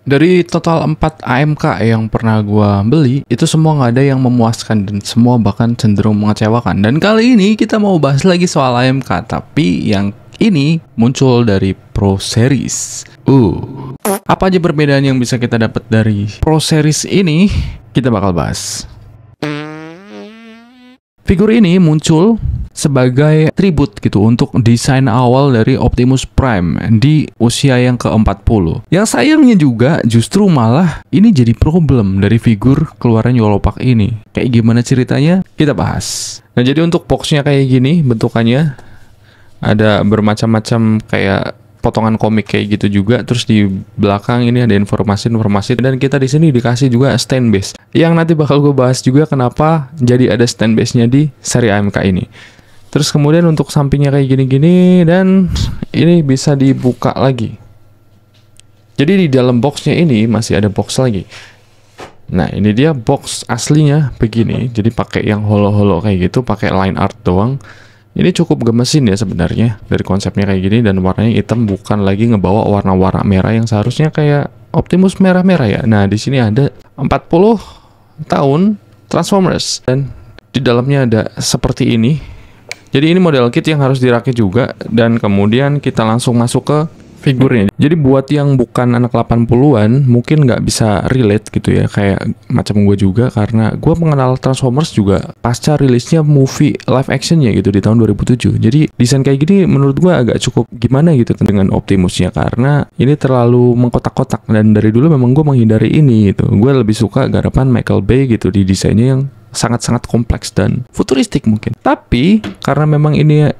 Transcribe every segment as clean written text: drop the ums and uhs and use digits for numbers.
Dari total 4 AMK yang pernah gua beli, itu semua nggak ada yang memuaskan dan semua bahkan cenderung mengecewakan. Dan kali ini kita mau bahas lagi soal AMK, tapi yang ini muncul dari Pro Series. Apa aja perbedaan yang bisa kita dapat dari Pro Series ini? Kita bakal bahas. Figur ini muncul sebagai tribut gitu untuk desain awal dari Optimus Prime di usia yang ke-40. Yang sayangnya juga justru malah ini jadi problem dari figur keluaran Yolopak ini. Kayak gimana ceritanya? Kita bahas. Nah, jadi untuk boxnya kayak gini bentukannya, ada bermacam-macam kayak potongan komik kayak gitu juga. Terus di belakang ini ada informasi dan kita di sini dikasih juga stand base yang nanti bakal gue bahas juga kenapa jadi ada stand base-nya di seri AMK ini. Terus kemudian untuk sampingnya kayak gini-gini dan ini bisa dibuka lagi. Jadi di dalam boxnya ini masih ada box lagi. Nah, ini dia box aslinya begini. Jadi pakai yang holo-holo kayak gitu, pakai line art doang. Ini cukup gemesin ya sebenarnya dari konsepnya kayak gini, dan warnanya hitam, bukan lagi ngebawa warna-warna merah yang seharusnya kayak Optimus merah-merah ya. Nah, di sini ada 40 tahun Transformers dan di dalamnya ada seperti ini. Jadi ini model kit yang harus dirakit juga, dan kemudian kita langsung masuk ke figurnya. Jadi buat yang bukan anak 80-an mungkin nggak bisa relate gitu ya, kayak macam gue juga, karena gue mengenal Transformers juga pasca rilisnya movie live actionnya gitu di tahun 2007. Jadi desain kayak gini menurut gue agak cukup gimana gitu dengan Optimusnya, karena ini terlalu mengkotak-kotak, dan dari dulu memang gue menghindari ini gitu. Gue lebih suka garapan Michael Bay gitu di desainnya yang sangat-sangat kompleks dan futuristik mungkin. Tapi karena memang ini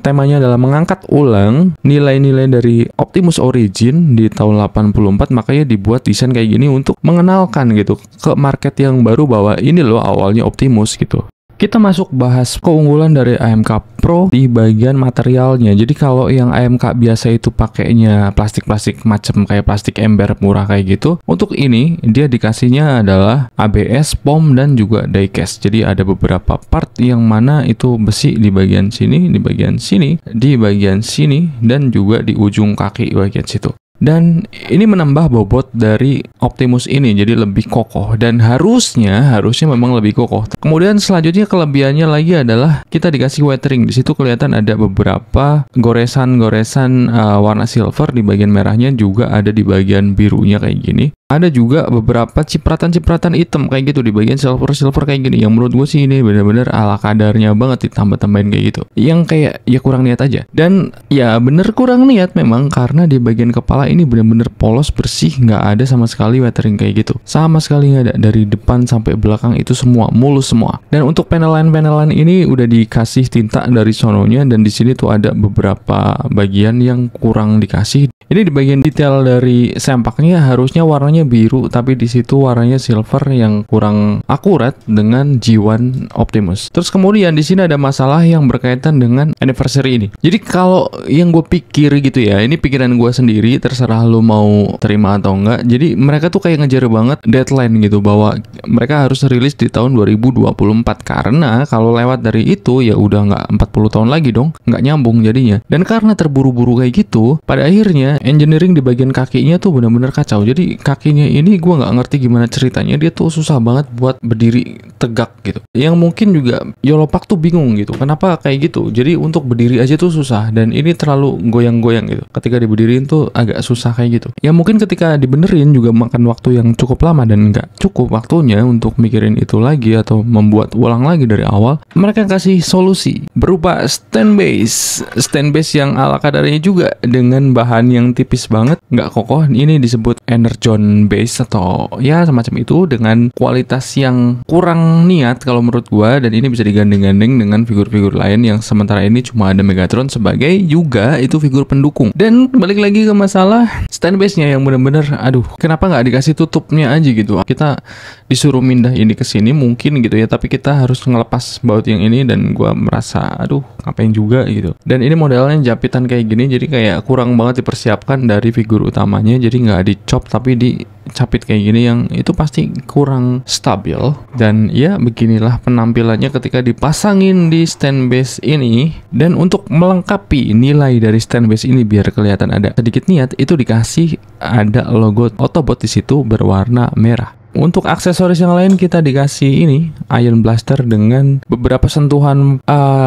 temanya adalah mengangkat ulang nilai-nilai dari Optimus Origin di tahun 84, makanya dibuat desain kayak gini untuk mengenalkan gitu ke market yang baru bahwa ini loh awalnya Optimus gitu. Kita masuk bahas keunggulan dari AMK Pro di bagian materialnya. Jadi kalau yang AMK biasa itu pakainya plastik-plastik macam kayak plastik ember murah kayak gitu, untuk ini dia dikasihnya adalah ABS, POM, dan juga diecast. Jadi ada beberapa part yang mana itu besi di bagian sini, di bagian sini, di bagian sini, dan juga di ujung kaki bagian situ. Dan ini menambah bobot dari Optimus ini jadi lebih kokoh, dan harusnya memang lebih kokoh. Kemudian selanjutnya kelebihannya lagi adalah kita dikasih weathering. Di situ kelihatan ada beberapa goresan-goresan warna silver di bagian merahnya, juga ada di bagian birunya kayak gini. Ada juga beberapa cipratan-cipratan hitam kayak gitu di bagian silver kayak gini, yang menurut gue sih ini bener-bener ala kadarnya banget ditambah-tambahin kayak gitu, yang kayak ya kurang niat aja. Dan ya bener kurang niat memang, karena di bagian kepala ini bener-bener polos, bersih, nggak ada sama sekali weathering kayak gitu, sama sekali nggak ada. Dari depan sampai belakang itu semua mulus semua. Dan untuk panelan ini udah dikasih tinta dari sononya, dan di sini tuh ada beberapa bagian yang kurang dikasih. Ini di bagian detail dari sempaknya harusnya warnanya biru, tapi di situ warnanya silver yang kurang akurat dengan G1 Optimus. Terus kemudian di sini ada masalah yang berkaitan dengan anniversary ini. Jadi kalau yang gue pikir gitu ya, ini pikiran gue sendiri, terserah lu mau terima atau enggak. Jadi mereka tuh kayak ngejar banget deadline gitu, bahwa mereka harus rilis di tahun 2024, karena kalau lewat dari itu ya udah nggak 40 tahun lagi dong, nggak nyambung jadinya. Dan karena terburu-buru kayak gitu, pada akhirnya engineering di bagian kakinya tuh benar-benar kacau. Jadi kakinya ini gue nggak ngerti gimana ceritanya, dia tuh susah banget buat berdiri tegak gitu. Yang mungkin juga Yolopak tuh bingung gitu, kenapa kayak gitu. Jadi untuk berdiri aja tuh susah, dan ini terlalu goyang-goyang gitu. Ketika diberdiriin tuh agak susah kayak gitu. Ya mungkin ketika dibenerin juga makan waktu yang cukup lama, dan nggak cukup waktunya untuk mikirin itu lagi atau membuat ulang lagi dari awal. Mereka kasih solusi berupa stand base yang ala kadarnya juga, dengan bahan yang tipis banget, nggak kokoh. Ini disebut Energon base atau ya semacam itu, dengan kualitas yang kurang niat kalau menurut gua. Dan ini bisa digandeng-gandeng dengan figur-figur lain yang sementara ini cuma ada Megatron sebagai juga itu figur pendukung. Dan balik lagi ke masalah stand base-nya yang bener-bener aduh, kenapa nggak dikasih tutupnya aja gitu. Kita disuruh mindah ini ke sini mungkin gitu ya, tapi kita harus ngelepas baut yang ini, dan gua merasa aduh ngapain juga gitu. Dan ini modelnya japitan kayak gini, jadi kayak kurang banget dipersiapkan dari figur utamanya. Jadi nggak dicop tapi di capit kayak gini yang itu pasti kurang stabil. Dan ya beginilah penampilannya ketika dipasangin di stand base ini. Dan untuk melengkapi nilai dari stand base ini biar kelihatan ada sedikit niat, itu dikasih ada logo Autobot di situ berwarna merah. Untuk aksesoris yang lain kita dikasih ini Ion Blaster dengan beberapa sentuhan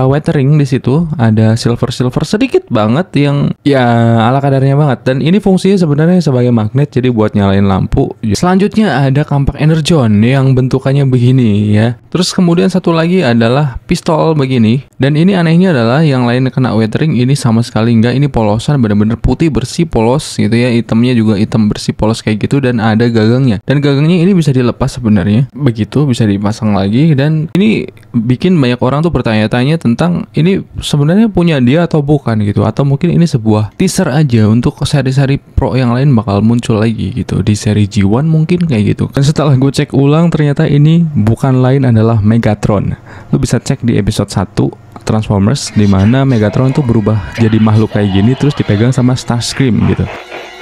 weathering di situ. Ada silver sedikit banget yang ya ala kadarnya banget. Dan ini fungsinya sebenarnya sebagai magnet, jadi buat nyalain lampu. Selanjutnya ada kampak Energon yang bentukannya begini ya. Terus kemudian satu lagi adalah pistol begini. Dan ini anehnya adalah yang lain kena weathering, ini sama sekali enggak. Ini polosan, bener-bener putih bersih polos gitu ya. Hitamnya juga hitam bersih polos kayak gitu. Dan ada gagangnya. Dan gagangnya ini bisa dilepas sebenarnya, begitu bisa dipasang lagi. Dan ini bikin banyak orang tuh bertanya-tanya tentang ini sebenarnya punya dia atau bukan gitu, atau mungkin ini sebuah teaser aja untuk seri-seri Pro yang lain bakal muncul lagi gitu di seri G1 mungkin kayak gitu. Dan setelah gue cek ulang ternyata ini bukan lain adalah Megatron. Lu bisa cek di episode 1 Transformers di mana Megatron tuh berubah jadi makhluk kayak gini terus dipegang sama Starscream gitu.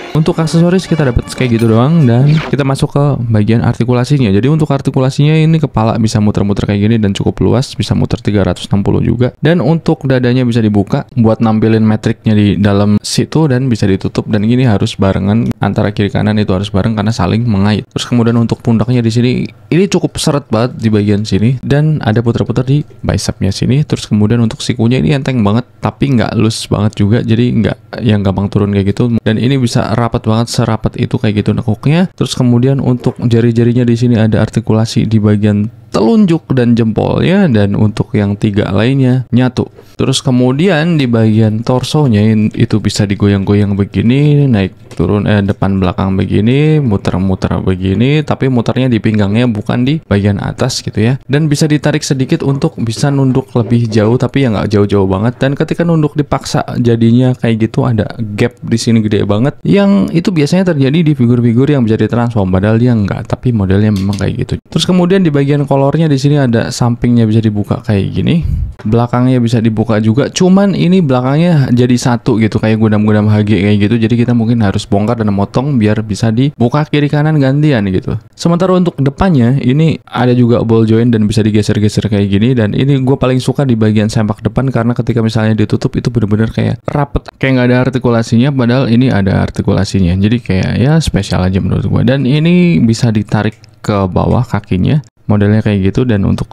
Untuk aksesoris kita dapat kayak gitu doang. Dan kita masuk ke bagian artikulasinya. Jadi untuk artikulasinya ini kepala bisa muter-muter kayak gini dan cukup luas, bisa muter 360 juga. Dan untuk dadanya bisa dibuka buat nampilin metriknya di dalam situ dan bisa ditutup. Dan ini harus barengan, antara kiri kanan itu harus bareng karena saling mengait. Terus kemudian untuk pundaknya di sini ini cukup seret banget di bagian sini dan ada putar-putar di bicepnya sini. Terus kemudian untuk sikunya ini enteng banget tapi nggak loose banget juga, jadi nggak yang gampang turun kayak gitu. Dan ini bisa rapat banget, serapat itu kayak gitu nekuknya. Terus kemudian untuk jari-jarinya di sini ada artikulasi di bagian telunjuk dan jempolnya, dan untuk yang 3 lainnya nyatu. Terus kemudian di bagian torsonya itu bisa digoyang-goyang begini, naik turun depan belakang begini, muter-muter begini, tapi muternya di pinggangnya bukan di bagian atas gitu ya. Dan bisa ditarik sedikit untuk bisa nunduk lebih jauh, tapi ya nggak jauh-jauh banget. Dan ketika nunduk dipaksa jadinya kayak gitu, ada gap di sini gede banget, yang itu biasanya terjadi di figur-figur yang bisa ditransform, padahal dia nggak, tapi modelnya memang kayak gitu. Terus kemudian di bagian kolornya di sini ada sampingnya bisa dibuka kayak gini, belakangnya bisa dibuka juga, cuman ini belakangnya jadi satu gitu kayak gudam-gudam HG kayak gitu, jadi kita mungkin harus bongkar dan motong biar bisa dibuka kiri kanan gantian gitu. Sementara untuk depannya ini ada juga ball joint dan bisa digeser-geser kayak gini. Dan ini gue paling suka di bagian sempak depan karena ketika misalnya ditutup itu bener-bener kayak rapet, kayak nggak ada artikulasinya, padahal ini ada artikulasinya, jadi kayak ya spesial aja menurut gue. Dan ini bisa ditarik ke bawah kakinya, modelnya kayak gitu. Dan untuk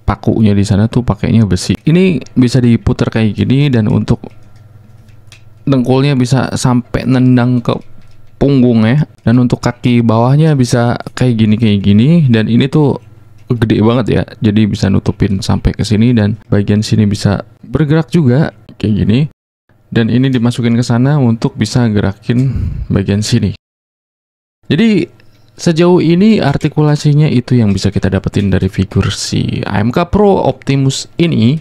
pakunya di sana tuh pakainya besi. Ini bisa diputar kayak gini, dan untuk dengkulnya bisa sampai nendang ke punggungnya. Dan untuk kaki bawahnya bisa kayak gini. Dan ini tuh gede banget ya, jadi bisa nutupin sampai ke sini, dan bagian sini bisa bergerak juga kayak gini. Dan ini dimasukin ke sana untuk bisa gerakin bagian sini. Jadi sejauh ini artikulasinya itu yang bisa kita dapetin dari figur si AMK Pro Optimus ini.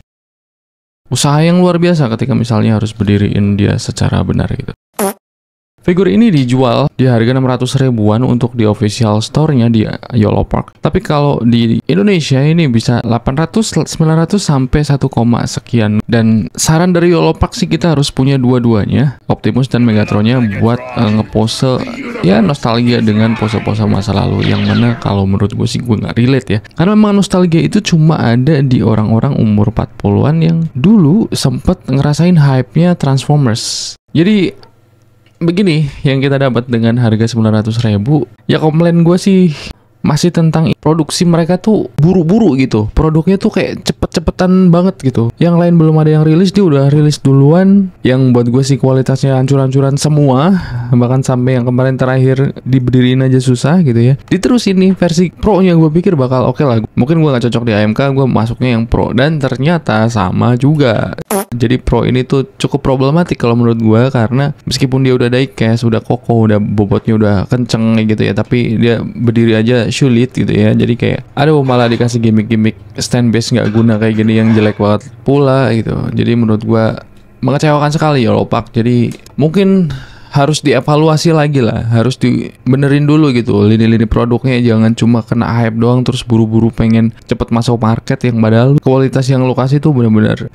Usaha yang luar biasa ketika misalnya harus berdiriin dia secara benar gitu. Figur ini dijual di harga 600 ribuan untuk di official store-nya di YOLO Park. Tapi kalau di Indonesia ini bisa 800, 900 sampai 1, sekian. Dan saran dari YOLO Park sih kita harus punya dua-duanya, Optimus dan Megatronnya, buat ngepose ya nostalgia dengan pose-pose masa lalu. Yang mana kalau menurut gue sih gue nggak relate ya. Karena memang nostalgia itu cuma ada di orang-orang umur 40-an yang dulu sempet ngerasain hype-nya Transformers. Jadi begini yang kita dapat dengan harga 900 ribu. Ya komplain gue sih masih tentang produksi mereka tuh buru-buru gitu. Produknya tuh kayak cepet-cepetan banget gitu. Yang lain belum ada yang rilis, dia udah rilis duluan. Yang buat gue sih kualitasnya hancur-hancuran semua. Bahkan sampai yang kemarin terakhir diberdiriin aja susah gitu ya. Diterusin nih versi Pro-nya, gue pikir bakal oke lah. Mungkin gue gak cocok di AMK, gue masuknya yang Pro. Dan ternyata sama juga. Jadi Pro ini tuh cukup problematik kalau menurut gue, karena meskipun dia udah diecast, udah kokoh, udah bobotnya udah kenceng gitu ya, tapi dia berdiri aja sulit gitu ya. Jadi kayak aduh, malah dikasih gimmick-gimmick stand base nggak guna kayak gini yang jelek banget pula gitu. Jadi menurut gue mengecewakan sekali YOLO Park. Jadi mungkin harus dievaluasi lagi lah, harus dibenerin dulu gitu lini-lini produknya, jangan cuma kena hype doang terus buru-buru pengen cepet masuk market, yang padahal kualitas yang lo kasih tuh bener-bener.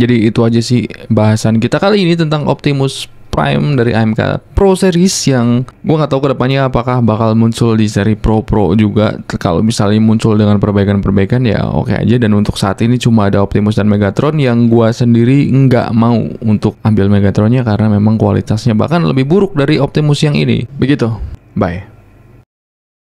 Jadi itu aja sih bahasan kita kali ini tentang Optimus Prime dari AMK Pro Series yang gue nggak tahu kedepannya apakah bakal muncul di seri Pro juga. Kalau misalnya muncul dengan perbaikan-perbaikan ya oke aja. Dan untuk saat ini cuma ada Optimus dan Megatron yang gue sendiri nggak mau untuk ambil Megatronnya karena memang kualitasnya bahkan lebih buruk dari Optimus yang ini. Begitu, bye.